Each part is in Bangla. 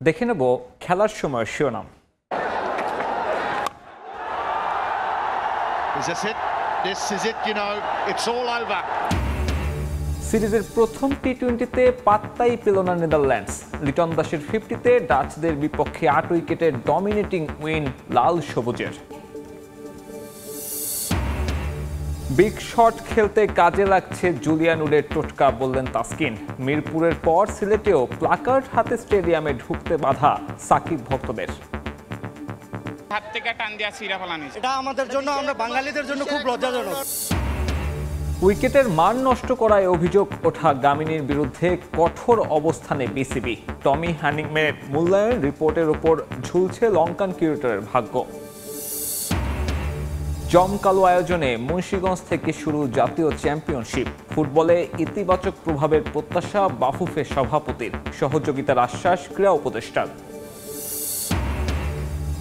দেখে নেব খেলার সময় শিরোনাম। সিরিজের প্রথম টি-20তে পাত্তাই পেল না নেদারল্যান্ডস। লিটন দাসের 50-তে ডাচদের বিপক্ষে 8 উইকেটে ডমিনেটিং উইন লাল সবুজের। বিগ শট খেলতে কাজে লাগছে জুলিয়ান উডের টোটকা, বললেন তাসকিন। মিরপুরের পর সিলেটেও প্লাকার্ড হাতে স্টেডিয়ামে ঢুকতে বাধা সাকিব ভক্তদের। হাত থেকে টান দিয়া ছিঁড়া ফেলানি, এটা আমাদের জন্য, আমরা বাঙালিদের জন্য খুব লজ্জাজনক। উইকেটের মান নষ্ট করায় অভিযোগ ওঠা গামিনীর বিরুদ্ধে কঠোর অবস্থানে বিসিবি। টমি হ্যানিংম্যানের মূল্যায়ন রিপোর্টের উপর ঝুলছে লঙ্কান ক্রিকেটারের ভাগ্য। জমকালো আয়োজনে মুন্সিগঞ্জ থেকে শুরু জাতীয় চ্যাম্পিয়নশিপ। ফুটবলে ইতিবাচক প্রভাবের প্রত্যাশা বাফুফে সভাপতির, সহযোগিতার আশ্বাস ক্রীড়া উপদেষ্টার।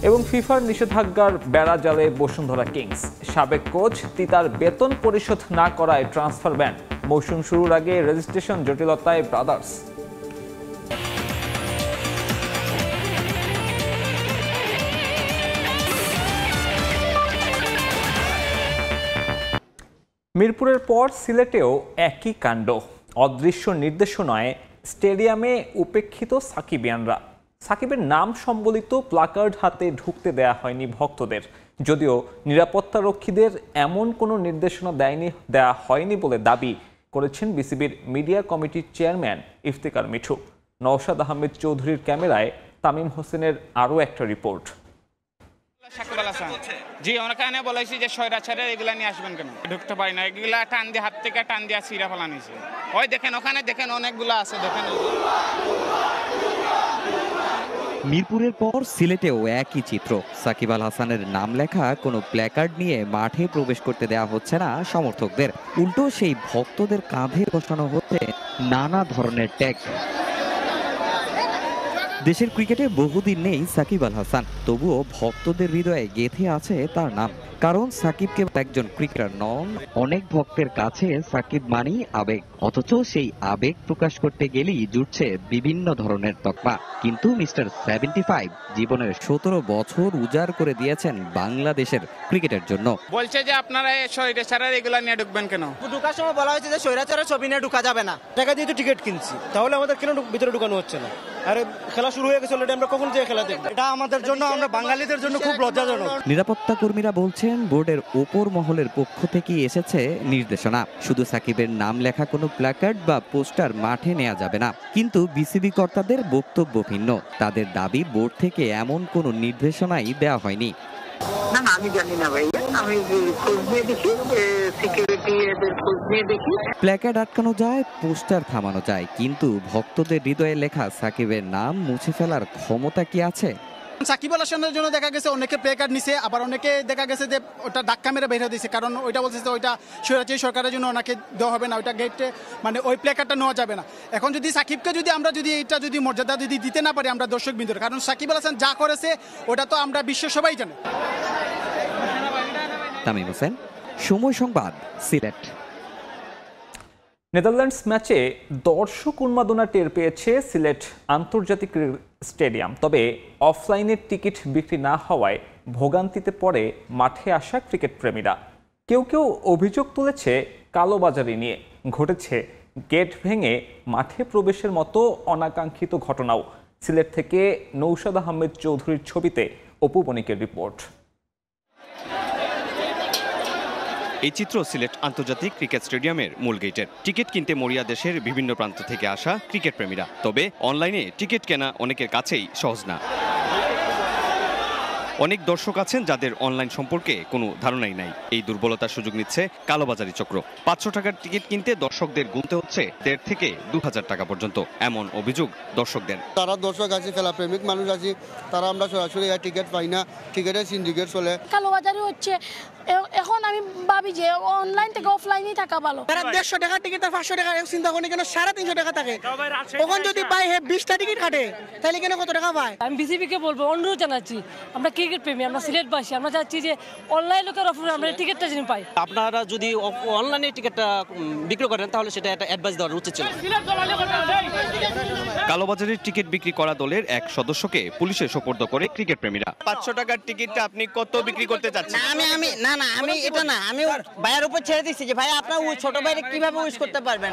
এবং ফিফার নিষেধাজ্ঞার বেড়া জালে বসুন্ধরা কিংস। সাবেক কোচ তিতার বেতন পরিশোধ না করায় ট্রান্সফার ব্যান। মৌসুম শুরুর আগে রেজিস্ট্রেশন জটিলতায় ব্রাদার্স। মিরপুরের পর সিলেটেও একই কাণ্ড। অদৃশ্য নির্দেশনায় স্টেডিয়ামে উপেক্ষিত সাকিবিয়ানরা। সাকিবের নাম সম্বলিত প্লাকার্ড হাতে ঢুকতে দেয়া হয়নি ভক্তদের, যদিও নিরাপত্তারক্ষীদের এমন কোনো নির্দেশনা দেয়া হয়নি বলে দাবি করেছেন বিসিবির মিডিয়া কমিটির চেয়ারম্যান ইফতেখার মিঠু। নওশাদ আহমেদ চৌধুরীর ক্যামেরায় তামিম হোসেনের আরও একটা রিপোর্ট। জি, ওখানে বলেছি যে স্বৈরাচারের এগুলা নিয়ে আসবেন কেন, ঢুকতে পারি না, এগুলা টান দিয়ে হাত থেকে টান দিয়ে ছিঁড়া ফেলা নিয়েছে। ওই দেখেন, ওখানে দেখেন অনেকগুলো আছে, দেখেন। মিরপুরের পর সিলেটেও একই চিত্র। সাকিব আল হাসানের নাম লেখা কোনো প্ল্যাকার্ড নিয়ে মাঠে প্রবেশ করতে দেওয়া হচ্ছে না সমর্থকদের, উল্টো সেই ভক্তদের কাঁধে বসানো হচ্ছে নানা ধরনের ট্যাগ। দেশের ক্রিকেটে বহুদিন নেই সাকিব আল হাসান, তবুও ভক্তদের হৃদয়ে গেঁথে আছে তার নাম। কারণ সাকিবকে একজন ক্রিকেটার নন, অনেক ভক্তের কাছে সাকিব মানেই আবেগ। অথচ সেই আবেগ প্রকাশ করতে গেলেই জুটছে বিভিন্ন ধরনের তকমা। কিন্তু মিস্টার 75 জীবনের 17 বছর উজাড় করে দিয়েছেন বাংলাদেশের ক্রিকেটের জন্য। বলছে যে আপনারা স্বৈরাচারের এগুলা নিয়ে ঢুকবেন কেন? ঢুকার সময় বলা হয়েছে যে স্বৈরাচারের ছবি নিয়ে ঢুকা যাবে না। টাকা দিয়ে তো টিকিট কিনছি, তাহলে আমাদের কেন ভিতরে ঢুকানো হচ্ছে না? আরে খেলা শুরু হয়ে গেছে অলরেডি, আমরা কখন যে খেলা দেখব? এটা আমাদের জন্য, আমরা বাঙালিদের জন্য খুব লজ্জাজনক। নিরাপত্তা কর্মীরা বলছেন বোর্ডের ওপর মহলের পক্ষ থেকে এসেছে নির্দেশনা, শুধু সাকিবের নাম লেখা কোনো প্ল্যাকার্ড বা পোস্টার মাঠে নেওয়া যাবে না। কিন্তু বিসিবি কর্তাদের বক্তব্য ভিন্ন। তাদের দাবি বোর্ড থেকে এমন কোনো নির্দেশনাই দেওয়া হয়নি। না, আমি জানি না ভাই, আমি খোঁজ নিয়ে দেখি, সিকিউরিটি এদের খোঁজ নিয়ে দেখি। প্ল্যাকার্ড আটকানো যায়, পোস্টার থামানো যায়, কিন্তু ভক্তদের হৃদয়ে লেখা সাকিবের নাম মুছে ফেলার ক্ষমতা কি আছে? সাকিব আল হাসানের জন্য দেখা গেছে অনেকে প্লে কার্ড নিছে, আবার অনেকে দেখা গেছে যে ওটা ধাক্কা মেরে বের হয়ে দিয়েছে, কারণ ওইটা বলছে যে ওইটা স্বৈরাচারী সরকারের জন্য ওনাকে দেওয়া হবে না, ওইটা গেটে মানে ওই প্লে কার্ডটা নেওয়া যাবে না। এখন যদি সাকিবকে যদি আমরা যদি এইটা যদি মর্যাদা যদি দিতে না পারি আমরা দর্শক বিন্দুর, কারণ সাকিব আল হাসান যা করেছে ওটা তো আমরা বিশ্ব সবাই জানি। তামিম হোসেন, সময় সংবাদ, সিলেট। নেদারল্যান্ডস ম্যাচে দর্শক উন্মাদনা টের পেয়েছে সিলেট আন্তর্জাতিক স্টেডিয়াম। তবে অফলাইনের টিকিট বিক্রি না হওয়ায় ভোগান্তিতে পড়ে মাঠে আসা ক্রিকেট প্রেমীরা। কেউ কেউ অভিযোগ তুলেছে কালোবাজারি নিয়ে। ঘটেছে গেট ভেঙে মাঠে প্রবেশের মতো অনাকাঙ্ক্ষিত ঘটনাও। সিলেট থেকে নওশাদ আহমেদ চৌধুরীর ছবিতে অপু বণিকের রিপোর্ট। এই চিত্র সিলেট আন্তর্জাতিক ক্রিকেট স্টেডিয়ামের মূল গেটের। টিকিট কিনতে মরিয়া দেশের বিভিন্ন প্রান্ত থেকে আসা ক্রিকেট প্রেমীরা। তবে অনলাইনে টিকিট কেনা অনেকের কাছেই সহজ না। অনেক দর্শক আছেন যাদের অনলাইন সম্পর্কে কোনো ধারণাই নাই। এই দুর্বলতার সুযোগ নিচ্ছে কালোবাজারি চক্র। 500 টাকার টিকিট কিনতে দর্শকদের গুনতে হচ্ছে 1,500 থেকে 2,000 টাকা পর্যন্ত, এমন অভিযোগ দর্শকদের। তারা দর্শক আছে, খেলা প্রেমিক মানুষ আছে, তারা আমরা সরাসরি টিকিট পাই না, টিকিটের সিন্ডিকেট চলে। কালোবাজারি হচ্ছে। এখন আমি ভাবি যে অনলাইন থেকে অফলাইনেই টাকা ভালো। 150 টাকা টিকিট আর 500 টাকা চিন্তা করেন কেন 350 টাকা থাকে। ওখান যদি পাই 20টা টিকিট কাটে তাহলে কেন কত টাকা পায়? আমি বিসিবিকে বলবো, অনুরোধ জানাচ্ছি আমরা ক্রিকেট টিকিট প্রেমী, আমরা সিলেটবাসী, আমরা চাচ্ছি যে অনলাইন লোকের অফারে আমরা টিকিটটা যেন পাই। আপনারা যদি অনলাইনে টিকিটটা বিক্রি করেন তাহলে সেটা একটা অ্যাডভাইস দেওয়ার উচিত ছিল। কালোবাজারের টিকিট বিক্রি করা দলের এক সদস্যকে পুলিশে সোপর্দ করে ক্রিকেট প্রেমীরা। 500 টাকার টিকিটটা আপনি কত বিক্রি করতে চাচ্ছেন? আমি এটা না, আমি ভাইয়ের উপর ছেড়ে দিচ্ছি যে ভাই আপনার ছোট ভাইরে কিভাবে উইশ করতে পারবেন।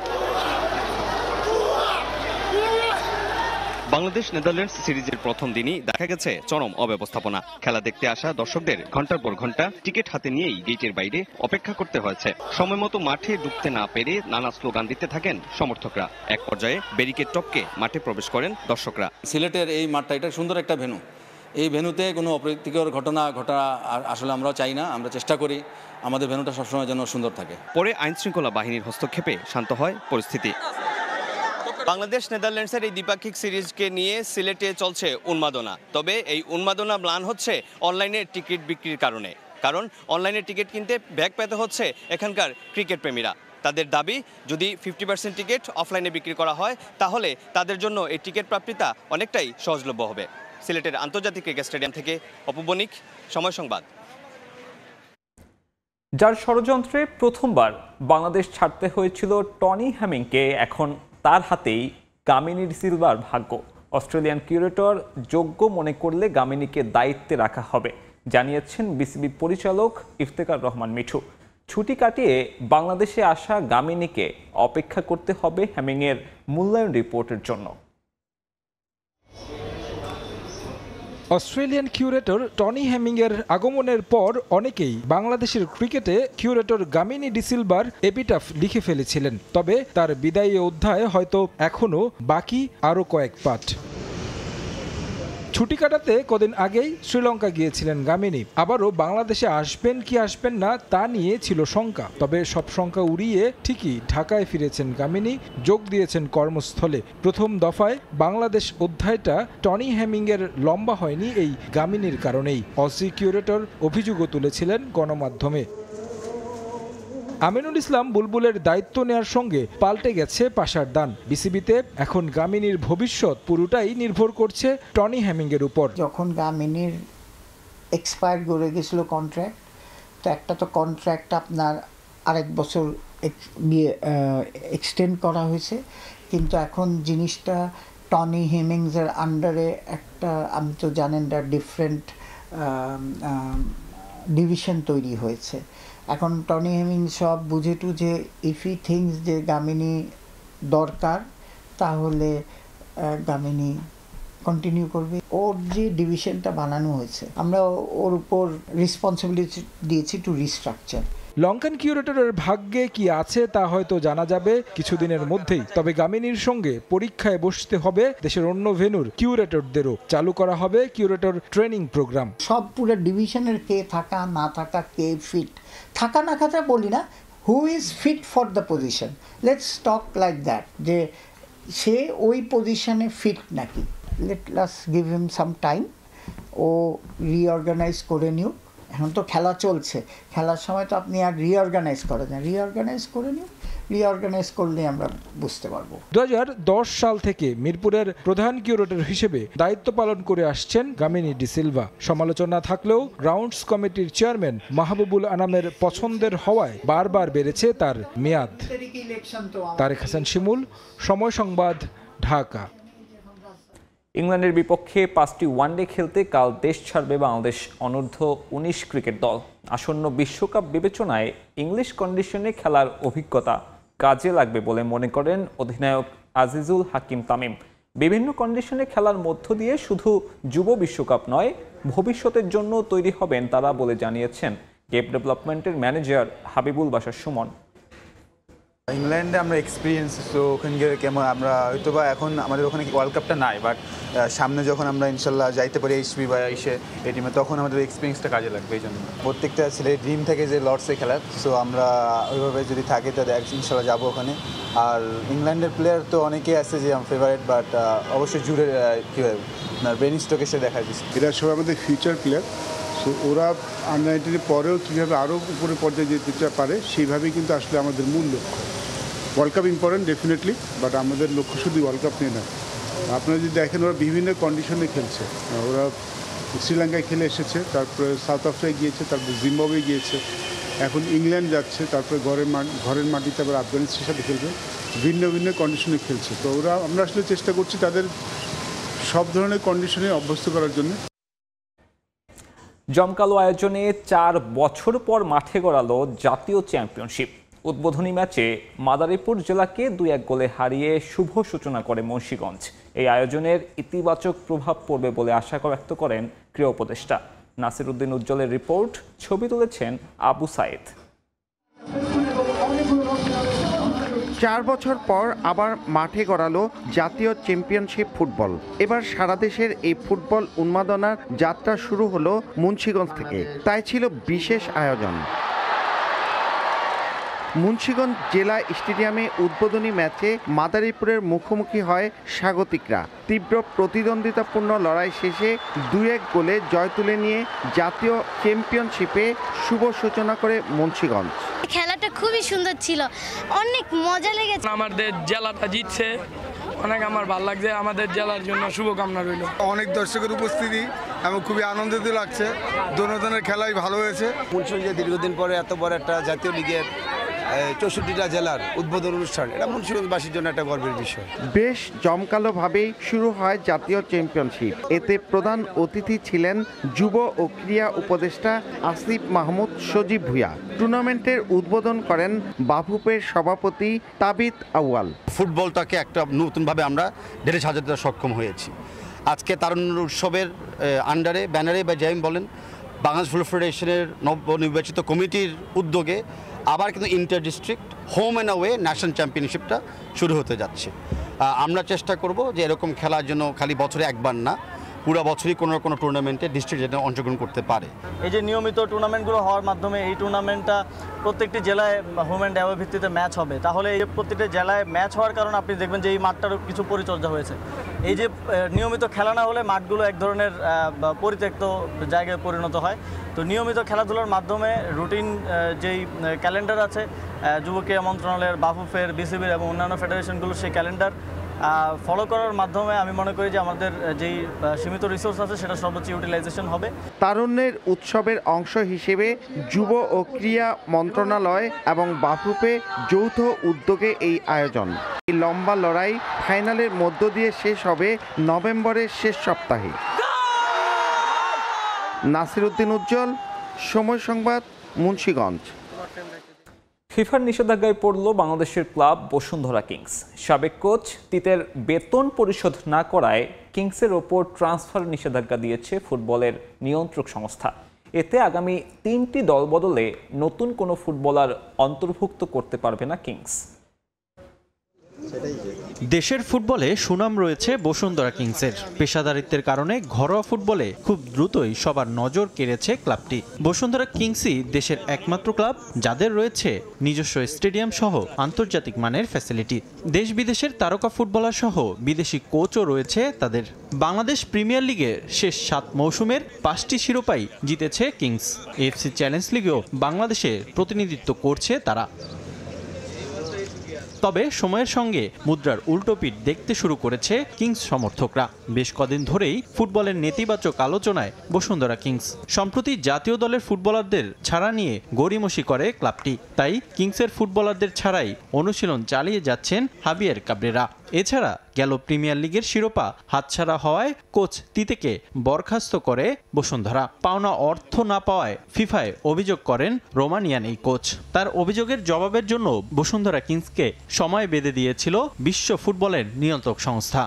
বাংলাদেশ নেদারল্যান্ডস সিরিজের প্রথম দিনই দেখা গেছে চরম অব্যবস্থাপনা। খেলা দেখতে আসা দর্শকদের ঘন্টার পর ঘন্টা টিকিট হাতে নিয়েই গেটের বাইরে অপেক্ষা করতে হয়েছে। সময় মতো মাঠে ঢুকতে না পেরে নানা স্লোগান দিতে থাকেন সমর্থকরা। এক পর্যায়ে ব্যারিকেড টপকে মাঠে প্রবেশ করেন দর্শকরা। সিলেটের এই মাঠটা এটা সুন্দর একটা ভেন্যু, এই ভেন্যুতে কোনো অপ্রীতিকর ঘটনা ঘটা আসলে আমরাও চাই না। আমরা চেষ্টা করি আমাদের ভেন্যুটা সবসময় যেন সুন্দর থাকে। পরে আইনশৃঙ্খলা বাহিনীর হস্তক্ষেপে শান্ত হয় পরিস্থিতি। বাংলাদেশ নেদারল্যান্ডসের এই দ্বিপাক্ষিক সিরিজকে নিয়ে সিলেটে চলছে উন্মাদনা। তবে এই উন্মাদনা ম্লান হচ্ছে অনলাইনে টিকিট বিক্রির কারণে। কারণ অনলাইনে টিকিট কিনতে ব্যাগ পেতে হচ্ছে এখানকার ক্রিকেট প্রেমীরা। তাদের দাবি, যদি 50% টিকিট অফলাইনে বিক্রি করা হয় তাহলে তাদের জন্য এই টিকিট প্রাপ্তিতা অনেকটাই সহজলভ্য হবে। সিলেটের আন্তর্জাতিক ক্রিকেট স্টেডিয়াম থেকে অপু বণিক, সময় সংবাদ। যার ষড়যন্ত্রে প্রথমবার বাংলাদেশ ছাড়তে হয়েছিল টনি হ্যামিংকে, এখন তার হাতেই গামিনী সিলভার ভাগ্য। অস্ট্রেলিয়ান কিউরেটর যোগ্য মনে করলে গামিনীকে দায়িত্বে রাখা হবে, জানিয়েছেন বিসিবি পরিচালক ইফতেখার রহমান মিঠু। ছুটি কাটিয়ে বাংলাদেশে আসা গামিনীকে অপেক্ষা করতে হবে হ্যামিংয়ের মূল্যায়ন রিপোর্টের জন্য। অস্ট্রেলিয়ান কিউরেটর টনি হ্যামিংয়ের আগমনের পর অনেকেই বাংলাদেশের ক্রিকেটে কিউরেটর গামিনী ডিসিলভার এপিটাফ লিখে ফেলেছিলেন। তবে তার বিদায়ী অধ্যায় হয়তো এখনও বাকি আরও কয়েক পাঠ। ছুটি কাটাতে কদিন আগেই শ্রীলঙ্কা গিয়েছিলেন গামিনী। আবারও বাংলাদেশে আসবেন কি আসবেন না তা নিয়ে ছিল শঙ্কা। তবে সব শঙ্কা উড়িয়ে ঠিকই ঢাকায় ফিরেছেন গামিনী, যোগ দিয়েছেন কর্মস্থলে। প্রথম দফায় বাংলাদেশ অধ্যায়টা টনি হ্যামিংয়ের লম্বা হয়নি এই গামিনীর কারণেই। অসি কিউরেটর অভিযোগও তুলেছিলেন গণমাধ্যমে। আমিনুল ইসলাম বুলবুলের দায়িত্ব নেয়ার সঙ্গে পাল্টে গেছে পাশার দান। বিসিবিতে এখন গামিনীর ভবিষ্যৎ পুরোটাই নির্ভর করছে টনি হ্যামিংয়ের উপর। যখন গামিনীর এক্সপায়ার করে গেছিল কন্ট্রাক্ট, তো একটা তো কন্ট্রাক্ট আপনার আরেক বছর এক্সটেন্ড করা হয়েছে, কিন্তু এখন জিনিসটা টনি হ্যামিংসের আন্ডারে একটা, আপনি তো জানেন, ডিফারেন্ট ডিভিশন তৈরি হয়েছে। এখন টনি হ্যামিং সব বুঝে টুঝে ইফ হি থিংস যে গামিনী দরকার তাহলে গামিনী কন্টিনিউ করবে। ওর যে ডিভিশনটা বানানো হয়েছে আমরা ওর উপর রেসপন্সিবিলিটি দিয়েছি টু রিস্ট্রাকচার। লঙ্কান কিউরেটরের ভাগ্যে কি আছে তা হয়তো জানা যাবে কিছুদিনের মধ্যেই। তবে গামিনীর সঙ্গে পরীক্ষায় বসতে হবে দেশের অন্য ভেন্যুর কিউরেটরদেরও। চালু করা হবে কিউরেটর ট্রেনিং প্রোগ্রাম। সব পুরো ডিভিশনের কে থাকা না থাকা, কে ফিট থাকা না থাকা বলি না, who is fit for the position, let's talk like that, যে সে ওই পজিশনে ফিট নাকি। Let's give him some time, ও রিঅর্গানাইজ করে নিও। এখন তো খেলা চলছে, খেলার সময় তো আপনি আর রিঅর্গানাইজ করেন না, রিঅর্গানাইজ করে নিও। রিঅর্গানাইজ করলে আমরা বুঝতে পারবো। 2010 সাল থেকে মিরপুরের প্রধান কিউরেটর হিসেবে দায়িত্ব পালন করে আসছেন গামিনী ডিসিলভা। সমালোচনা থাকলেও গ্রাউন্ডস কমিটির চেয়ারম্যান মাহবুবুল আনামের পছন্দের হওয়ায় বারবার বেড়েছে তার মেয়াদ। তারেক হাসান শিমুল, সময় সংবাদ, ঢাকা। ইংল্যান্ডের বিপক্ষে 5টি ওয়ানডে খেলতে কাল দেশ ছাড়বে বাংলাদেশ অনূর্ধ্ব 19 ক্রিকেট দল। আসন্ন বিশ্বকাপ বিবেচনায় ইংলিশ কন্ডিশনে খেলার অভিজ্ঞতা কাজে লাগবে বলে মনে করেন অধিনায়ক আজিজুল হাকিম তামিম। বিভিন্ন কন্ডিশনে খেলার মধ্য দিয়ে শুধু যুব বিশ্বকাপ নয়, ভবিষ্যতের জন্য তৈরি হবেন তারা বলে জানিয়েছেন গেম ডেভেলপমেন্টের ম্যানেজার হাবিবুল বাশার সুমন। ইংল্যান্ডে আমরা এক্সপিরিয়েন্স, তো ওখানে গিয়ে কেমন আমরা হয়তো বা এখন আমাদের ওখানে ওয়ার্ল্ড কাপটা নাই, বাট সামনে যখন আমরা ইনশাল্লাহ যাইতে পারি এইচপি বা এসে এই টিমে, তখন আমাদের এক্সপিরিয়েন্সটা কাজে লাগবে। এই জন্য প্রত্যেকটা ছেলের ড্রিম থাকে যে লর্ডসে খেলার, সো আমরা ওইভাবে যদি থাকে তাহলে ইনশাল্লাহ যাবো ওখানে। আর ইংল্যান্ডের প্লেয়ার তো অনেকেই আছে যে আমার ফেভারিট, বাট অবশ্যই জুড়ে কী হয় আপনার বেন স্টোকসে দেখা যাচ্ছে। এরা সবাই আমাদের ফিউচার প্লেয়ার, সো ওরা আন্ডার-19 পরেও কীভাবে আরও উপরে পর্যায়ে যেতে পারে সেইভাবেই কিন্তু আসলে আমাদের মূল লক্ষ্য। World cup important definitely, but আমাদের লক্ষ্য শুধু ওয়ার্ল্ড কাপ নিয়ে না। আপনারা যদি দেখেন ওরা বিভিন্ন কন্ডিশনে খেলছে, ওরা শ্রীলঙ্কায় খেলে এসেছে, তারপরে সাউথ আফ্রিকায় গিয়েছে, তারপর জিম্বাবুয়ে গিয়েছে, এখন ইংল্যান্ড যাচ্ছে, তারপরে ঘরের মাটিতে আবার আফগানিস্তানের সাথে খেলবে, ভিন্ন ভিন্ন কন্ডিশনে খেলছে। তো আমরা আসলে চেষ্টা করছি তাদের সব ধরনের কন্ডিশনে অভ্যস্ত করার জন্য। জমকালো আয়োজনে 4 বছর পর মাঠে গড়ালো জাতীয় চ্যাম্পিয়নশিপ। উদ্বোধনী ম্যাচে মাদারীপুর জেলাকে 2-1 গোলে হারিয়ে শুভ সূচনা করে মুন্সিগঞ্জ। এই আয়োজনের ইতিবাচক প্রভাব পড়বে বলে আশা ব্যক্ত করেন ক্রীড়া উপদেষ্টা নাসির উদ্দিন উজ্জ্বলের রিপোর্ট। ছবি তুলেছেন আবু সাইদ। 4 বছর পর আবার মাঠে গড়ালো জাতীয় চ্যাম্পিয়নশিপ ফুটবল। এবার সারা দেশের এই ফুটবল উন্মাদনার যাত্রা শুরু হলো মুন্সিগঞ্জ থেকে, তাই ছিল বিশেষ আয়োজন। মুন্সিগঞ্জ জেলা স্টেডিয়ামে উদ্বোধনী ম্যাচে মাদারীপুরের মুখোমুখি হয় স্বাগতিকরা। তীব্র প্রতিদ্বন্দ্বিতাপূর্ণ লড়াই শেষে 2-1 গোলে জয় তুলে নিয়ে জাতীয় চ্যাম্পিয়নশিপে শুভ সূচনা করে মুন্সিগঞ্জ। খেলাটা খুবই সুন্দর ছিল, অনেক মজা লেগেছে। আমাদের জেলাটা জিতছে, অনেক আমার ভালো লাগছে। আমাদের জেলার জন্য শুভকামনা রইল। অনেক দর্শকের উপস্থিতি এবং খুবই আনন্দিত লাগছে। দোনোজনের খেলাই ভালো হয়েছে। মুন্সিগঞ্জে দীর্ঘদিন পরে এত বড় একটা জাতীয় লিগের 64টা জেলার উদ্বোধন অনুষ্ঠান, এটা মুন্সিগঞ্জবাসীর জন্য একটা গর্বের বিষয়। বেশ জমকালোভাবেই শুরু হয় জাতীয় চ্যাম্পিয়নশিপ। এতে প্রধান অতিথি ছিলেন যুব ও ক্রীড়া উপদেষ্টা আসিফ মাহমুদ সজীব ভুঁইয়া। টুর্নামেন্টের উদ্বোধন করেন বাফুফের সভাপতি তাবিত আউয়াল। ফুটবলটাকে একটা নতুনভাবে আমরা ঢেলে সাজাতে সক্ষম হয়েছি। আজকে তারুণ্য উৎসবের আন্ডারে, ব্যানারে বা যাই বলেন, বাংলাদেশ ফুটবল ফেডারেশনের নবনির্বাচিত কমিটির উদ্যোগে আবার কিন্তু inter district home and away national চ্যাম্পিয়নশিপটা শুরু হতে যাচ্ছে। আমরা চেষ্টা করব যে এরকম খেলার জন্য খালি বছরে একবার না, পুরো বছরই কোনো না কোনো টুর্নামেন্টে ডিস্ট্রিক্ট যেটা অংশগ্রহণ করতে পারে। এই যে নিয়মিত টুর্নামেন্টগুলো হওয়ার মাধ্যমে এই টুর্নামেন্টটা প্রত্যেকটি জেলায় হোম অ্যান্ড অ্যাওয়ে ভিত্তিতে ম্যাচ হবে। তাহলে এই প্রত্যেকটি জেলায় ম্যাচ হওয়ার কারণে আপনি দেখবেন যে এই মাঠটারও কিছু পরিচর্যা হয়েছে। এই যে নিয়মিত খেলা না হলে মাঠগুলো এক ধরনের পরিত্যক্ত জায়গায় পরিণত হয়। তো নিয়মিত খেলাধুলার মাধ্যমে রুটিন যেই ক্যালেন্ডার আছে যুব ক্রীড়া মন্ত্রণালয়ের, বাফুফের, বিসিবির এবং অন্যান্য ফেডারেশনগুলোর সেই ক্যালেন্ডার ফলো করার মাধ্যমে আমি মনে করি যে আমাদের যেই সীমিত রিসোর্স আছে সেটা সর্বোচ্চ ইউটিলাইজেশন হবে। তারুণ্যের উৎসবের অংশ হিসেবে যুব ও ক্রীড়া মন্ত্রণালয় এবং বাফুফে যৌথ উদ্যোগে এই আয়োজন। এই লম্বা লড়াই ফাইনালের মধ্য দিয়ে শেষ হবে নভেম্বরের শেষ সপ্তাহে। নাসির উদ্দিন উজ্জ্বল, সময় সংবাদ, মুন্সিগঞ্জ। ফিফার নিষেধাজ্ঞায় পড়ল বাংলাদেশের ক্লাব বসুন্ধরা কিংস। সাবেক কোচ তিতের বেতন পরিশোধ না করায় কিংসের ওপর ট্রান্সফার নিষেধাজ্ঞা দিয়েছে ফুটবলের নিয়ন্ত্রক সংস্থা। এতে আগামী 3টি দল বদলে নতুন কোনো ফুটবলার অন্তর্ভুক্ত করতে পারবে না কিংস। দেশের ফুটবলে সুনাম রয়েছে বসুন্ধরা কিংসের। পেশাদারিত্বের কারণে ঘরোয়া ফুটবলে খুব দ্রুতই সবার নজর কেড়েছে ক্লাবটি। বসুন্ধরা কিংসই দেশের একমাত্র ক্লাব যাদের রয়েছে নিজস্ব স্টেডিয়াম সহ আন্তর্জাতিক মানের ফ্যাসিলিটি। দেশ বিদেশের তারকা ফুটবলার সহ বিদেশি কোচও রয়েছে তাদের। বাংলাদেশ প্রিমিয়ার লিগের শেষ 7 মৌসুমের 5টি শিরোপাই জিতেছে কিংস। এএফসি চ্যালেঞ্জ লিগেও বাংলাদেশের প্রতিনিধিত্ব করছে তারা। তবে সময়ের সঙ্গে মুদ্রার উল্টো পিঠ দেখতে শুরু করেছে কিংস সমর্থকরা। বেশ কদিন ধরেই ফুটবলের নেতিবাচক আলোচনায় বসুন্ধরা কিংস। সম্প্রতি জাতীয় দলের ফুটবলারদের ছাড়া নিয়ে গড়িমসি করে ক্লাবটি। তাই কিংসের ফুটবলারদের ছাড়াই অনুশীলন চালিয়ে যাচ্ছেন হাবিয়ের কাবরেরা। এছাড়া গেল প্রিমিয়ার লিগের শিরোপা হাতছাড়া হওয়ায় কোচ তিতেকে বরখাস্ত করে বসুন্ধরা। পাওনা অর্থ না পাওয়ায় ফিফায় অভিযোগ করেন রোমানিয়ান এই কোচ। তার অভিযোগের জবাবের জন্য বসুন্ধরা কিংসকে সময় বেঁধে দিয়েছিল বিশ্ব ফুটবলের নিয়ন্ত্রক সংস্থা।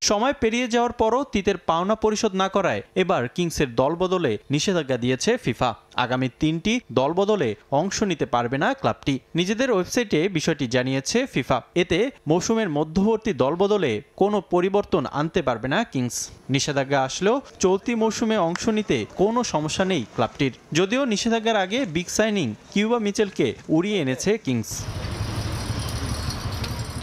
সময় পেরিয়ে যাওয়ার পরও তিতের পাওনা পরিশোধ না করায় এবার কিংসের দলবদলে নিষেধাজ্ঞা দিয়েছে ফিফা। আগামী 3টি দলবদলে অংশ নিতে পারবে না ক্লাবটি। নিজেদের ওয়েবসাইটে বিষয়টি জানিয়েছে ফিফা। এতে মৌসুমের মধ্যবর্তী দলবদলে কোনো পরিবর্তন আনতে পারবে না কিংস। নিষেধাজ্ঞা আসলেও চলতি মৌসুমে অংশ নিতে কোনো সমস্যা নেই ক্লাবটির। যদিও নিষেধাজ্ঞার আগে বিগ সাইনিং কিউবা মিচেলকে উড়িয়ে এনেছে কিংস।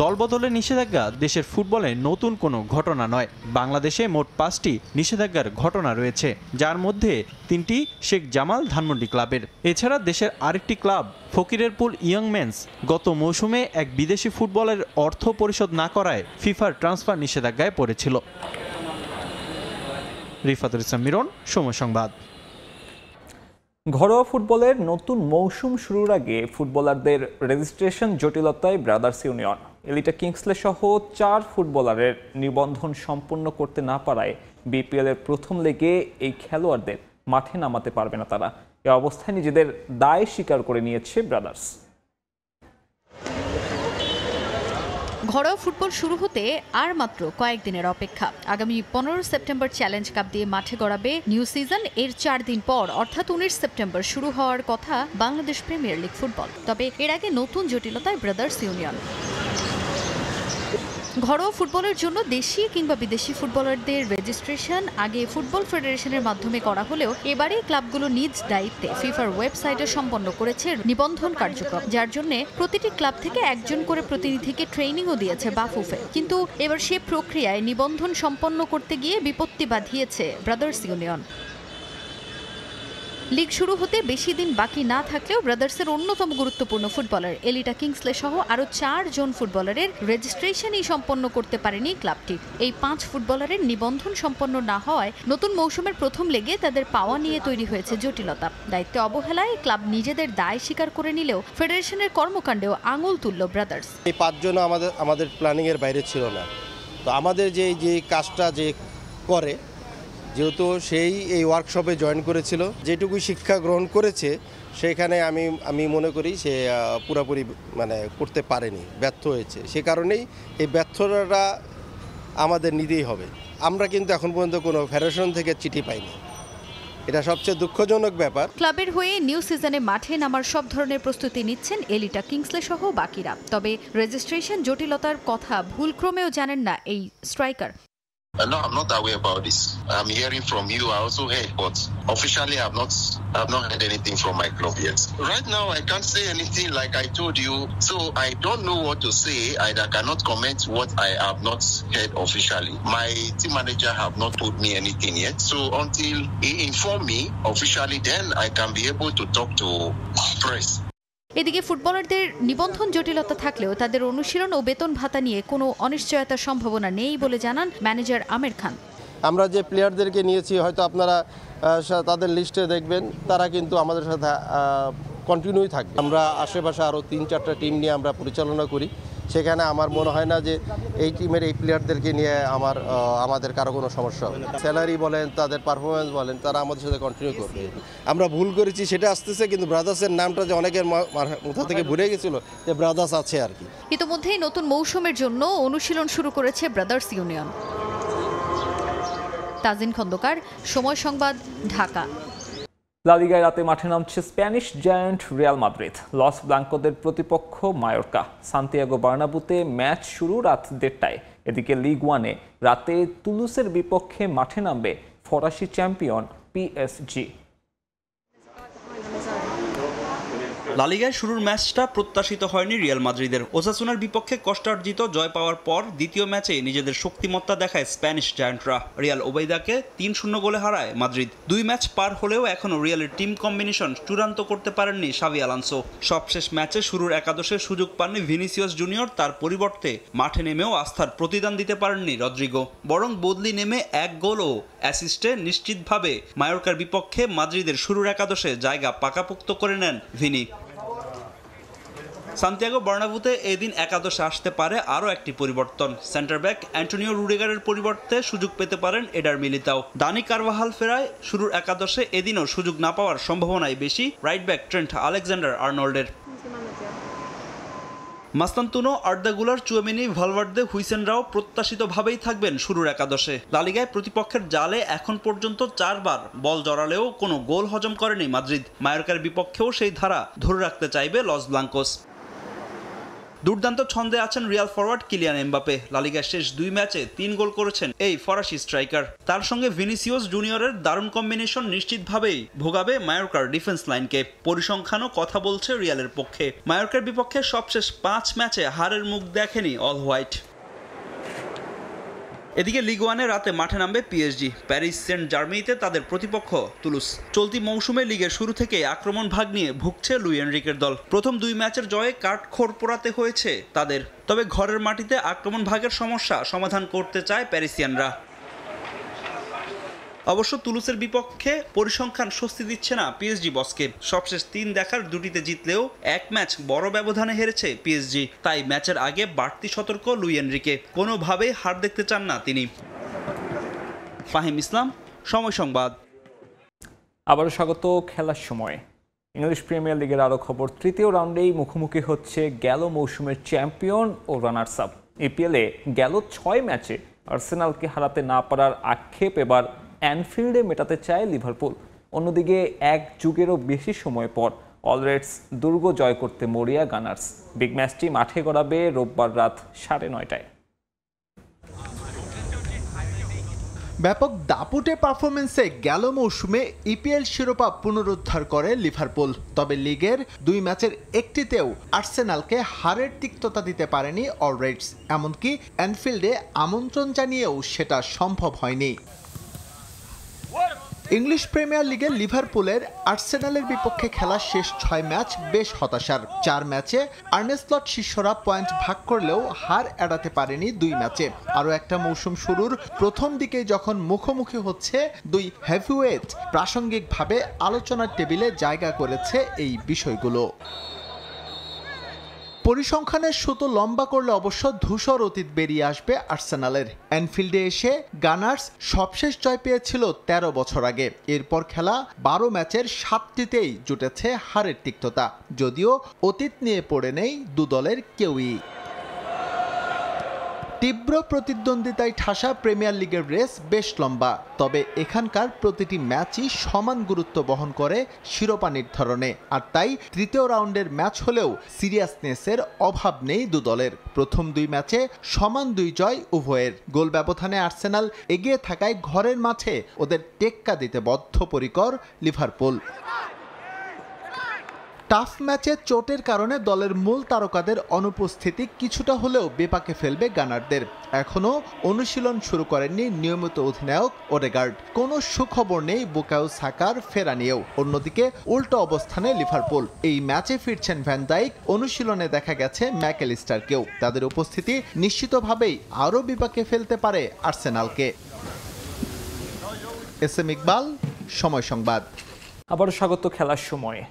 দলবদলের নিষেধাজ্ঞা দেশের ফুটবলে নতুন কোনো ঘটনা নয়। বাংলাদেশে মোট 5টি নিষেধাজ্ঞার ঘটনা রয়েছে, যার মধ্যে 3টি শেখ জামাল ধানমন্ডি ক্লাবের। এছাড়া দেশের আরেকটি ক্লাব ফকিরেরপুল ইয়ং মেন্স গত মৌসুমে এক বিদেশি ফুটবলের অর্থ পরিশোধ না করায় ফিফার ট্রান্সফার নিষেধাজ্ঞায় পড়েছিল। রিফাতুল ইসলাম মিরন, সময় সংবাদ। ঘরোয়া ফুটবলের নতুন মৌসুম শুরুর আগে ফুটবলারদের রেজিস্ট্রেশন জটিলতায় ব্রাদার্স ইউনিয়ন। এলিটা কিংসলে সহ 4 ফুটবলারের নিবন্ধন সম্পন্ন করতে না পারায় বিপিএল এর প্রথম লেগে এই খেলোয়াড়দের মাঠে নামাতে পারবে না তারা। এ অবস্থায় নিজেদের দায় স্বীকার করে নিয়েছে ব্রাদার্স। ঘরোয়া ফুটবল শুরু হতে আর মাত্র কয়েকদিনের অপেক্ষা। আগামী 15 সেপ্টেম্বর চ্যালেঞ্জ কাপ দিয়ে মাঠে গড়াবে নিউ সিজন। এর 4 দিন পর অর্থাৎ 19 সেপ্টেম্বর শুরু হওয়ার কথা বাংলাদেশ প্রিমিয়ার লিগ ফুটবল। তবে এর আগে নতুন জটিলতায় ব্রাদার্স ইউনিয়ন। ঘরোয়া ফুটবলের জন্য দেশি কিংবা বিদেশি ফুটবলারদের রেজিস্ট্রেশন আগে ফুটবল ফেডারেশনের মাধ্যমে করা হলেও এবারে ক্লাবগুলো নিজ দায়িত্বে ফিফার ওয়েবসাইটে সম্পন্ন করেছে নিবন্ধন কার্যক্রম, যার জন্য প্রতিটি ক্লাব থেকে একজন করে প্রতিনিধিকে ট্রেনিংও দিয়েছে বাফুফে। কিন্তু এবার সে প্রক্রিয়ায় নিবন্ধন সম্পন্ন করতে গিয়ে বিপত্তি বাঁধিয়েছে ব্রাদার্স ইউনিয়ন। লিগ শুরু হতে বেশি দিন বাকি না থাকলেও ব্রাদার্সের অন্যতম গুরুত্বপূর্ণ ফুটবলার এলিটা কিংসলে সহ আরও 4 জন ফুটবলারের রেজিস্ট্রেশনই সম্পন্ন করতে পারেনি ক্লাবটি। এই 5 ফুটবলারের নিবন্ধন সম্পন্ন না হওয়ায় নতুন মৌসুমের প্রথম লেগে তাদের পাওয়া নিয়ে তৈরি হয়েছে জটিলতা। দায়িত্বে অবহেলায় ক্লাব নিজেদের দায় স্বীকার করে নিলেও ফেডারেশনের কর্মকাণ্ডেও আঙুল তুলল ব্রাদার্স। এই 5 জন আমাদের প্ল্যানিংয়ের বাইরে ছিল না। তো আমাদের যে কাজটা যে করে, যেহেতু সেই এই ওয়ার্কশপে জয়েন করেছিল, যেটুকু শিক্ষা গ্রহণ করেছে সেখানে আমি মনে করি সে পুরোপুরি করতে পারেনি, ব্যর্থ হয়েছে। সে কারণেই এই ব্যর্থতা আমাদের নিতেই হবে। আমরা কিন্তু এখন পর্যন্ত কোনো ফেডারেশন থেকে চিঠি পাইনি, এটা সবচেয়ে দুঃখজনক ব্যাপার। ক্লাবের হয়ে নিউ সিজনে মাঠে নামার সব ধরনের প্রস্তুতি নিচ্ছেন এলিটা কিংসলে সহ বাকিরা। তবে রেজিস্ট্রেশন জটিলতার কথা ভুলক্রমেও জানেন না এই striker. No, I'm not aware about this. I'm hearing from you. I also heard, but officially I've not heard anything from my club yet. Right now, I can't say anything like I told you, so I don't know what to say. I cannot comment what I have not heard officially. My team manager have not told me anything yet, so until he inform me officially, then I can be able to talk to press. এদিকে ফুটবলারদের নিবন্ধন জটিলতা থাকলেও তাদের অনুশীলন ও বেতন ভাতা নিয়ে কোনো অনিশ্চয়তার সম্ভাবনা নেই বলে জানান ম্যানেজার আমির খান। আমরা যে প্লেয়ারদেরকে নিয়েছি, হয়তো আপনারা তাদের লিস্টে দেখবেন, তারা কিন্তু আমাদের সাথে কন্টিনিউই থাকবে। আমরা আশেপাশে আরও 3-4টা টিম নিয়ে আমরা পরিচালনা করি। সেখানে আমার মনে হয় না যে এই টিমের এই প্লেয়ারদেরকে নিয়ে আমাদের কারো কোনো সমস্যা হবে। স্যালারি বলেন, তাদের পারফরমেন্স বলেন, তারা আমাদের সাথে কন্টিনিউ করবে। আমরা ভুল করেছি সেটা আসতেছে, কিন্তু ব্রাদার্সের নামটা যে অনেকের মাথা থেকে ভুলে গেছিল যে ব্রাদার্স আছে আর কি। ইতিমধ্যেই নতুন মৌসুমের জন্য অনুশীলন শুরু করেছে ব্রাদার্স ইউনিয়ন। তাজিন খন্দকার, সময় সংবাদ, ঢাকা। লা লিগায় রাতে মাঠে নামছে Spanish giant Real Madrid. Los ব্লাঙ্কোদের প্রতিপক্ষ মায়োর্কা। সান্তিয়াগো বার্নাবুতে ম্যাচ শুরু রাত 1:30টায়। এদিকে লিগ 1-এ রাতে তুলুসের বিপক্ষে মাঠে নামবে ফরাসি চ্যাম্পিয়ন পিএসজি। লা লিগায় শুরুর ম্যাচটা প্রত্যাশিত হয়নি রিয়াল মাদ্রিদের। ওসাসুনার বিপক্ষে কষ্টার্জিত জয় পাওয়ার পর দ্বিতীয় ম্যাচে নিজেদের শক্তিমত্তা দেখায় স্প্যানিশ জায়ান্টরা। রিয়াল ওবেইদাকে 3-0 গোলে হারায় মাদ্রিদ। 2 ম্যাচ পার হলেও এখনও রিয়ালের টিম কম্বিনেশন চূড়ান্ত করতে পারেননি শাভি আলোনসো। সবশেষ ম্যাচে শুরুর একাদশে সুযোগ পাননি ভিনিসিয়াস জুনিয়র। তার পরিবর্তে মাঠে নেমেও আস্থার প্রতিদান দিতে পারেননি রদ্রিগো। বরং বদলি নেমে 1 গোল ও অ্যাসিস্টে নিশ্চিতভাবে মায়োর্কার বিপক্ষে মাদ্রিদের শুরুর একাদশে জায়গা পাকাপোক্ত করে নেন ভিনি। সান্তিয়াগো বার্নাবুতে এদিন একাদশে আসতে পারে আরও একটি পরিবর্তন। সেন্টার ব্যাক অ্যান্টোনিও রুডিগারের পরিবর্তে সুযোগ পেতে পারেন এডার মিলিতাও। দানি কারভাহাল ফেরায় শুরুর একাদশে এদিনও সুযোগ না পাওয়ার সম্ভাবনাই বেশি রাইট ব্যাক ট্রেন্ট আলেকজান্ডার আর্নল্ডের। Mastantuono, Arda Guler, Tchouameni, Valverde, হুইসেনরাও প্রত্যাশিতভাবেই থাকবেন শুরুর একাদশে। লা লিগায় প্রতিপক্ষের জালে এখন পর্যন্ত 4 বার বল জড়ালেও কোনো গোল হজম করেনি মাদ্রিদ। মায়োর্কার বিপক্ষেও সেই ধারা ধরে রাখতে চাইবে লস ব্লাঙ্কোস। দুর্দান্ত ছন্দে আছেন রিয়াল ফরওয়ার্ড কিলিয়ান এমবাপে। লা লিগার শেষ 2 ম্যাচে 3 গোল করেছেন এই ফরাসি স্ট্রাইকার। তার সঙ্গে ভিনিসিয়াস জুনিয়রের দারুণ কম্বিনেশন নিশ্চিতভাবেই ভোগাবে মায়োর্কার ডিফেন্স লাইনকে। পরিসংখ্যানও কথা বলছে রিয়ালের পক্ষে। মায়োর্কার বিপক্ষে সবশেষ 5 ম্যাচে হারের মুখ দেখেনি অল হোয়াইট। এদিকে লিগ 1-এ রাতে মাঠে নামবে পিএসজি। প্যারিস সেন্ট জার্মেইতে তাদের প্রতিপক্ষ তুলুস। চলতি মৌসুমে লিগের শুরু থেকে আক্রমণ ভাগ নিয়ে ভুগছে লুই এনরিকের দল। প্রথম 2 ম্যাচের জয়ে কাঠখড় পোড়াতে হয়েছে তাদের। তবে ঘরের মাটিতে আক্রমণ ভাগের সমস্যা সমাধান করতে চায় প্যারিসিয়ানরা। অবশ্য তুলুসের বিপক্ষে পরিসংখ্যান স্বস্তি দিচ্ছে না পিএসজি বসকে। সবশেষ 3 দেখার 2টিতে জিতলেও এক ম্যাচ বড় ব্যবধানে হেরেছে পিএসজি। তাই ম্যাচের আগে বাড়তি সতর্ক লুই এনরিকে, কোনোভাবেই হার দেখতে চান না তিনি। ফাহিম ইসলাম, সময় সংবাদ। আবারও স্বাগত খেলার সময়। ইংলিশ প্রিমিয়ার লিগের আরও খবর। তৃতীয় রাউন্ডেই মুখোমুখি হচ্ছে গেল মৌসুমের চ্যাম্পিয়ন ও রানার্স আপ। ইপিএলে গেল 6 ম্যাচে আর্সেনালকে হারাতে না পারার আক্ষেপ এবার অ্যানফিল্ডে মেটাতে চায় লিভারপুল। অন্যদিকে এক যুগেরও বেশি সময় পর অলরেডস দুর্গ জয় করতে মরিয়া গানার্স। বিগ ম্যাচটি মাঠে গড়াবে রোববার রাত 9:30টায়। ব্যাপক দাপুটে পারফরমেন্সে গেল মৌসুমে ইপিএল শিরোপা পুনরুদ্ধার করে লিভারপুল। তবে লিগের 2 ম্যাচের একটিতেও আর্সেনালকে হারের তিক্ততা দিতে পারেনি অলরেডস। এমনকি অ্যানফিল্ডে আমন্ত্রণ জানিয়েও সেটা সম্ভব হয়নি। ইংলিশ প্রিমিয়ার লিগে লিভারপুলের আর্সেনালের বিপক্ষে খেলা শেষ 6 ম্যাচ বেশ হতাশার। 4 ম্যাচে আর্নে স্লট শিষ্যরা পয়েন্ট ভাগ করলেও হার এড়াতে পারেনি 2 ম্যাচে। আরও একটা মৌসুম শুরুর প্রথম দিকে যখন মুখোমুখি হচ্ছে 2 হেভিওয়েট, প্রাসঙ্গিকভাবে আলোচনার টেবিলে জায়গা করেছে এই বিষয়গুলো। পরিসংখ্যানের সুতো লম্বা করলে অবশ্য ধূসর অতীত বেরিয়ে আসবে আর্সেনালের। অ্যানফিল্ডে এসে গানার্স সবশেষ জয় পেয়েছিল 13 বছর আগে। এরপর খেলা 12 ম্যাচের 7টিতেই জুটেছে হারের তিক্ততা, যদিও অতীত নিয়ে পড়ে নেই দু দলের কেউই। তীব্র প্রতিদ্বন্দ্বিতায় ঠাসা প্রিমিয়ার লিগের রেস বেশ লম্বা, তবে এখানকার প্রতিটি ম্যাচই সমান গুরুত্ব বহন করে শিরোপা নির্ধারণে। আর তাই তৃতীয় রাউন্ডের ম্যাচ হলেও সিরিয়াসনেসের অভাব নেই দু দলের। প্রথম 2 ম্যাচে সমান 2 জয় উভয়ের। গোল ব্যবধানে আর্সেনাল এগিয়ে থাকায় ঘরের মাঠে ওদের টেক্কা দিতে বদ্ধপরিকর লিভারপুল। টাফ ম্যাচে চোটের কারণে দলের মূল তারকাদের অনুপস্থিতি কিছুটা হলেও বিপাকে ফেলবে গানারদের। এখনও অনুশীলন শুরু করেননি নিয়মিত অধিনায়ক ওডেগার্ড। কোনো সুখবর নেই বুকায়ো সাকার ফেরা নিয়েও। অন্যদিকে উল্টো অবস্থানে লিভারপুল। এই ম্যাচে ফিরছেন ভ্যান ডাইক, অনুশীলনে দেখা গেছে ম্যাকঅ্যালিস্টারকেও। তাদের উপস্থিতি নিশ্চিতভাবেই আরও বিপাকে ফেলতে পারে আর্সেনালকে। এসএম ইকবাল, সময় সংবাদ। আবারও স্বাগত খেলার সময়।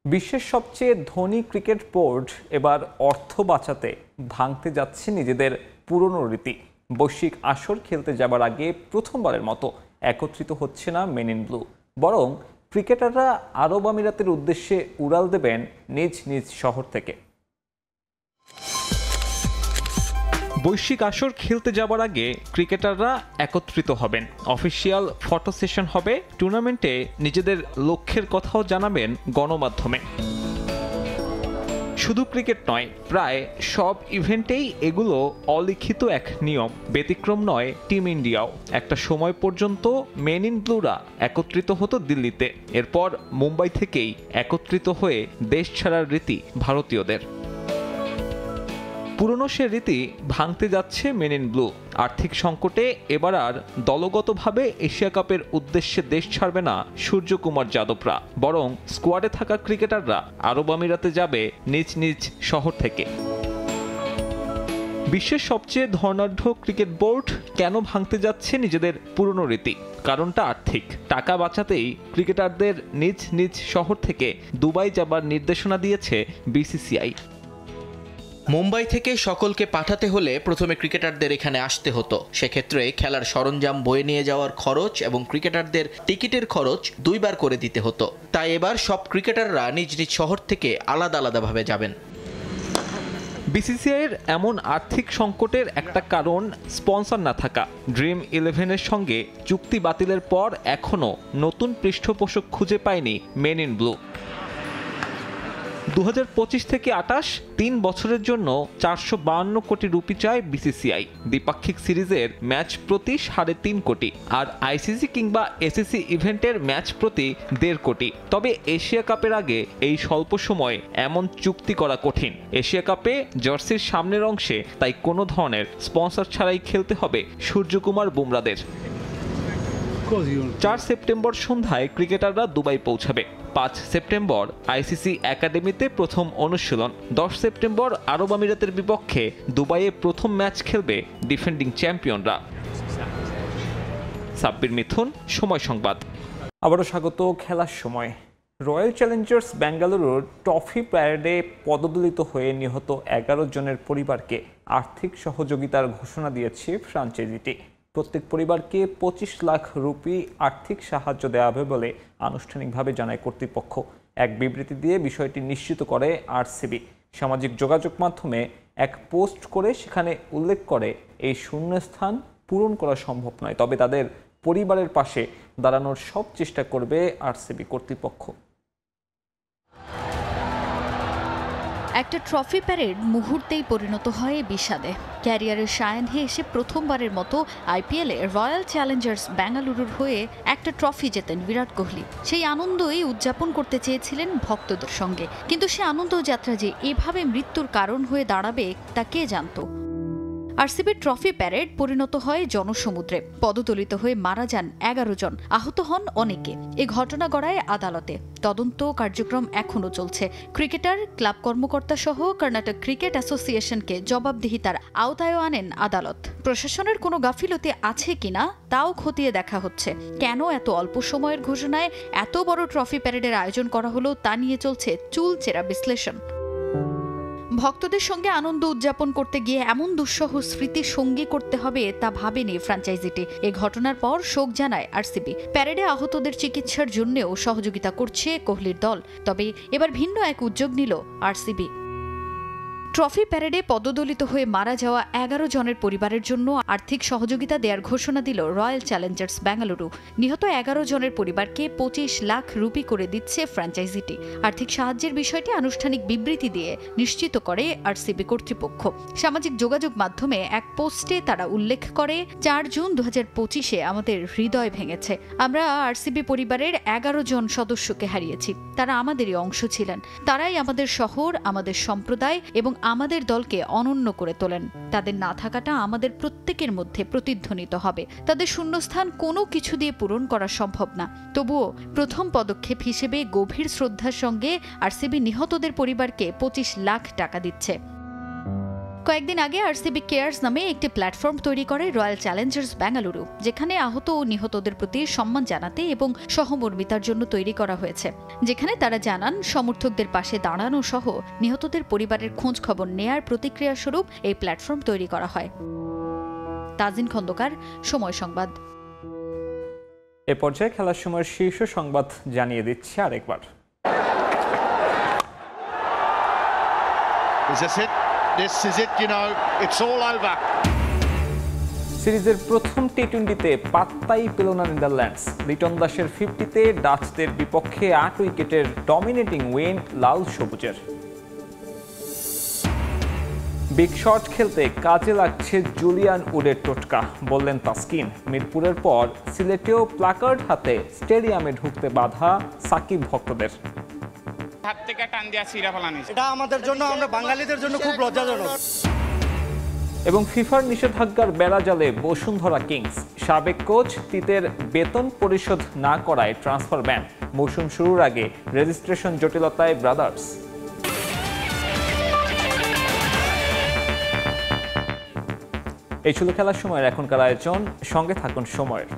বিশ্বের সবচেয়ে ধনী ক্রিকেট বোর্ড এবার অর্থ বাঁচাতে ভাঙতে যাচ্ছে নিজেদের পুরনো রীতি। বৈশ্বিক আসর খেলতে যাবার আগে প্রথমবারের মতো একত্রিত হচ্ছে না মেন ইন ব্লু, বরং ক্রিকেটাররা আরব আমিরাতের উদ্দেশ্যে উড়াল দেবেন নিজ নিজ শহর থেকে। বৈশ্বিক আসর খেলতে যাবার আগে ক্রিকেটাররা একত্রিত হবেন। অফিসিয়াল ফটো সেশন হবে। টুর্নামেন্টে নিজেদের লক্ষ্যের কথাও জানাবেন গণমাধ্যমে। শুধু ক্রিকেট নয়, প্রায় সব ইভেন্টেই এগুলো অলিখিত এক নিয়ম। ব্যতিক্রম নয় টিম ইন্ডিয়াও। একটা সময় পর্যন্ত মেন ইন ব্লুরা একত্রিত হতো দিল্লিতে। এরপর মুম্বাই থেকেই একত্রিত হয়ে দেশ ছাড়ার রীতি ভারতীয়দের। পুরনো সে রীতি ভাঙতে যাচ্ছে মেন ইন ব্লু। আর্থিক সংকটে এবার আর দলগতভাবে এশিয়া কাপের উদ্দেশ্যে দেশ ছাড়বে না সূর্যকুমার যাদবরা, বরং স্কোয়াডে থাকা ক্রিকেটাররা আরব আমিরাতে যাবে নিজ নিজ শহর থেকে। বিশ্বের সবচেয়ে ধনাঢ্য ক্রিকেট বোর্ড কেন ভাঙতে যাচ্ছে নিজেদের পুরনো রীতি? কারণটা আর্থিক। টাকা বাঁচাতেই ক্রিকেটারদের নিজ নিজ শহর থেকে দুবাই যাবার নির্দেশনা দিয়েছে বিসিসিআই। মুম্বাই থেকে সকলকে পাঠাতে হলে প্রথমে ক্রিকেটারদের এখানে আসতে হতো। সেক্ষেত্রে খেলার সরঞ্জাম বয়ে নিয়ে যাওয়ার খরচ এবং ক্রিকেটারদের টিকিটের খরচ 2 বার করে দিতে হতো। তাই এবার সব ক্রিকেটাররা নিজ নিজ শহর থেকে আলাদা আলাদাভাবে যাবেন। বিসিসিআইয়ের এমন আর্থিক সংকটের একটা কারণ স্পন্সর না থাকা। ড্রিম 11-এর সঙ্গে চুক্তি বাতিলের পর এখনও নতুন পৃষ্ঠপোষক খুঁজে পায়নি মেন ইন ব্লু। 2025 থেকে 28 3 বছরের জন্য 452 কোটি রুপি চায় বিসিসিআই। দ্বিপাক্ষিক সিরিজের ম্যাচ প্রতি 3.5 কোটি, আর আইসিসি কিংবা এসিসি ইভেন্টের ম্যাচ প্রতি 1.5 কোটি। তবে এশিয়া কাপের আগে এই স্বল্প সময়ে এমন চুক্তি করা কঠিন। এশিয়া কাপে জার্সির সামনের অংশে তাই কোনো ধরনের স্পন্সর ছাড়াই খেলতে হবে সূর্যকুমার বুমরাদের। 4 সেপ্টেম্বর সন্ধ্যায় ক্রিকেটাররা দুবাই পৌঁছাবে। 5 সেপ্টেম্বর আইসিসি একাডেমিতে প্রথম অনুশীলন। 10 সেপ্টেম্বর আরব আমিরাতের বিপক্ষে দুবাইয়ে প্রথম ম্যাচ খেলবে ডিফেন্ডিং চ্যাম্পিয়নরা। সাব্বির মিথুন, সময় সংবাদ। আবারও স্বাগত খেলার সময়। রয়্যাল চ্যালেঞ্জার্স বেঙ্গালুরুর ট্রফি প্যারেডে পদদলিত হয়ে নিহত 11 জনের পরিবারকে আর্থিক সহযোগিতার ঘোষণা দিয়েছে ফ্র্যাঞ্চাইজিটি। প্রত্যেক পরিবারকে 25 লাখ রুপি আর্থিক সাহায্য দেওয়া হবে বলে আনুষ্ঠানিকভাবে জানায় কর্তৃপক্ষ। এক বিবৃতি দিয়ে বিষয়টি নিশ্চিত করে আরসিবি। সামাজিক যোগাযোগ মাধ্যমে এক পোস্ট করে সেখানে উল্লেখ করে এই শূন্যস্থান পূরণ করা সম্ভব নয়, তবে তাদের পরিবারের পাশে দাঁড়ানোর সব চেষ্টা করবে আরসিবি কর্তৃপক্ষ। একটা ট্রফি প্যারেড মুহূর্তেই পরিণত হয় বিষাদে। ক্যারিয়ারের সায়াহ্নে এসে প্রথমবারের মতো আইপিএলে রয়্যাল চ্যালেঞ্জার্স বেঙ্গালুরুর হয়ে একটা ট্রফি জেতেন বিরাট কোহলি। সেই আনন্দই উদযাপন করতে চেয়েছিলেন ভক্তদের সঙ্গে, কিন্তু সে আনন্দযাত্রা যে এভাবে মৃত্যুর কারণ হয়ে দাঁড়াবে তা কে জানত। আরসিবির ট্রফি প্যারেড পরিণত হয় জনসমুদ্রে। পদদলিত হয়ে মারা যান 11 জন, আহত হন অনেকে। এ ঘটনা গড়ায় আদালতে। তদন্ত কার্যক্রম এখনও চলছে। ক্রিকেটার, ক্লাব কর্মকর্তা সহ কর্ণাটক ক্রিকেট অ্যাসোসিয়েশনকে জবাবদিহিতার আওতায়ও আনেন আদালত। প্রশাসনের কোনো গাফিলতি আছে কিনা তাও খতিয়ে দেখা হচ্ছে। কেন এত অল্প সময়ের ঘোষণায় এত বড় ট্রফি প্যারেডের আয়োজন করা হলো তা নিয়ে চলছে চুলচেরা বিশ্লেষণ। ভক্তদের সঙ্গে আনন্দ উদযাপন করতে গিয়ে এমন দুঃসহ স্মৃতি সঙ্গী করতে হবে তা ভাবেনি ফ্র্যাঞ্চাইজিটি। এ ঘটনার পর শোক জানায় আরসিবি। প্যারেডে আহতদের চিকিৎসার জন্যও সহযোগিতা করছে কোহলির দল। তবে এবার ভিন্ন এক উদ্যোগ নিল আরসিবি। ট্রফি প্যারেডে পদদলিত হয়ে মারা যাওয়া 11 জনের পরিবারের জন্য আর্থিক সহযোগিতা দেওয়ার ঘোষণা দিল রয়্যাল চ্যালেঞ্জার্স বেঙ্গালুরু। নিহত 11 জনের পরিবারকে 25 লাখ রুপি করে দিচ্ছে ফ্র্যাঞ্চাইজিটি। আর্থিক সাহায্যের বিষয়টি আনুষ্ঠানিক বিবৃতি দিয়ে নিশ্চিত করে আরসিবি কর্তৃপক্ষ। সামাজিক যোগাযোগ মাধ্যমে এক পোস্টে তারা উল্লেখ করে, 4 জুন 2025-এ আমাদের হৃদয় ভেঙেছে। আমরা আরসিবি পরিবারের 11 জন সদস্যকে হারিয়েছি। তারা আমাদেরই অংশ ছিলেন। তারাই আমাদের শহর, আমাদের সম্প্রদায় এবং আমাদের দলকে অনন্য করে তোলেন। তাদের না থাকাটা আমাদের প্রত্যেকের মধ্যে প্রতিধ্বনিত হবে। তাদের শূন্যস্থান কোনো কিছু দিয়ে পূরণ করা সম্ভব না। তবুও প্রথম পদক্ষেপ হিসেবে গভীর শ্রদ্ধার সঙ্গে আরসিবি নিহতদের পরিবারকে 25 লাখ টাকা দিচ্ছে। কয়েকদিন আগে আরসিবি কেয়ার্স নামে একটি প্ল্যাটফর্ম তৈরি করে রয়্যাল চ্যালেঞ্জার্স বেঙ্গালুরু, যেখানে আহত ও নিহতদের প্রতি সম্মান জানাতে এবং সহমর্মিতার জন্য তৈরি করা হয়েছে। যেখানে তারা জানান সমর্থকদের পাশে দাঁড়ানো সহ নিহতদের পরিবারের খোঁজ খবর নেয়ার প্রতিক্রিয়া স্বরূপ এই প্ল্যাটফর্ম তৈরি করা হয়। তাজিন খন্দকার, সময় সংবাদ। এ পর্যায়ে খেলার সময়ের শীর্ষ সংবাদ জানিয়ে দিচ্ছি আরেকবার। This is it, you know, it's all over. সিরিজের প্রথম টি-20-তে পাত্তাই পেল না নেদারল্যান্ডস। লিটন দাসের 50-তে ডাচদের বিপক্ষে 8 উইকেটের ডমিনেটিং উইন লাল সবুজের। বিগ শট খেলতে কাজে লাগছে জুলিয়ান উডের টোটকা, বললেন তাসকিন। মিরপুরের পর সিলেটেও প্ল্যাকার্ড হাতে স্টেডিয়ামে ঢুকতে বাধা সাকিব ভক্তদের। হাত থেকে টান দিয়া ছিঁড়া ফেলানি, এটা আমাদের জন্য, আমরা বাঙালিদের জন্য খুব লজ্জাজনক। এবং ফিফার নিষেধাজ্ঞার বেড়াজালে বসুন্ধরা কিংস। সাবেক কোচ তিতের বেতন পরিশোধ না করায় ট্রান্সফার ব্যান। মৌসুম শুরুর আগে রেজিস্ট্রেশন জটিলতায় ব্রাদার্স। এই ছিল খেলার সময়ের এখনকার আয়োজন। সঙ্গে থাকুন সময়ের।